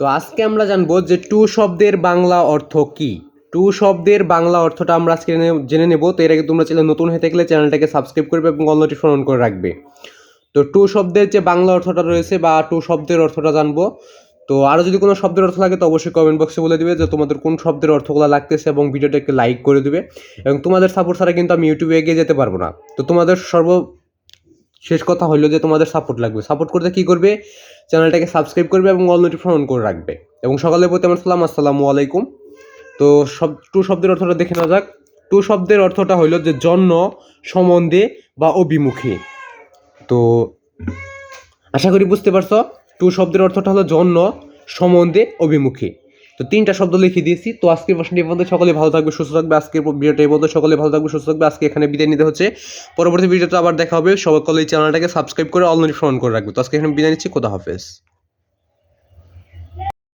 তো আজকে আমরা জানবো যে টু শব্দের বাংলা অর্থ কি। টু শব্দের বাংলা অর্থটা আমরা আজকে জেনে নেব। তো এর আগে তোমরা চ্যানেল নতুন হয়ে থাকলে চ্যানেলটাকে সাবস্ক্রাইব করবে এবং অল নোটিফিকেশন অন করে রাখবে। তো টু শব্দের যে বাংলা অর্থটা রয়েছে বা টু শব্দের অর্থটা জানবো। তো আরও যদি কোনো শব্দের অর্থ লাগে তো অবশ্যই কমেন্ট বক্সে বলে দিবে যে তোমাদের কোন শব্দের অর্থগুলো লাগতেছে এবং ভিডিওটাকে লাইক করে দিবে। এবং তোমাদের সাপোর্ট ছাড়া কিন্তু আমি ইউটিউবে এগিয়ে যেতে পারবো না। তো তোমাদের শেষ কথা হলো যে তোমাদের সাপোর্ট লাগবে। সাপোর্ট করতে কী করবে? চ্যানেলটাকে সাবস্ক্রাইব করবে এবং অল নোটিফিকেশন অন করে রাখবে। এবং সকালের প্রতি আমার সালাম, আসসালামু আলাইকুম। তো টু শব্দের অর্থটা দেখে নেওয়া যাক। টু শব্দের অর্থটা হইল যে জন্য, সম্বন্ধে বা অভিমুখী। তো আশা করি বুঝতে পারছো। টু শব্দের অর্থটা হলো জন্য, সম্বন্ধে, অভিমুখী। তো তিনটা শব্দ লিখে দিয়েছি। তো আজকের প্রশ্নটি এই পর্যন্ত। সকলে ভালো থাকবে, সুস্থ থাকবে। আজকের ভিডিওটা এই পর্যন্ত। সকলে ভালো থাকবে, সুস্থ থাকবে। আজকে এখানে বিদায় নিতে হচ্ছে। পরবর্তী ভিডিওতে আবার দেখা হবে। সকলে এই চ্যানেলটাকে সাবস্ক্রাইব করে অল নোটিফিকেশন অন করে রাখবে। তো আজকে এখানে বিদায় নিচ্ছি। খোদা হাফেজ।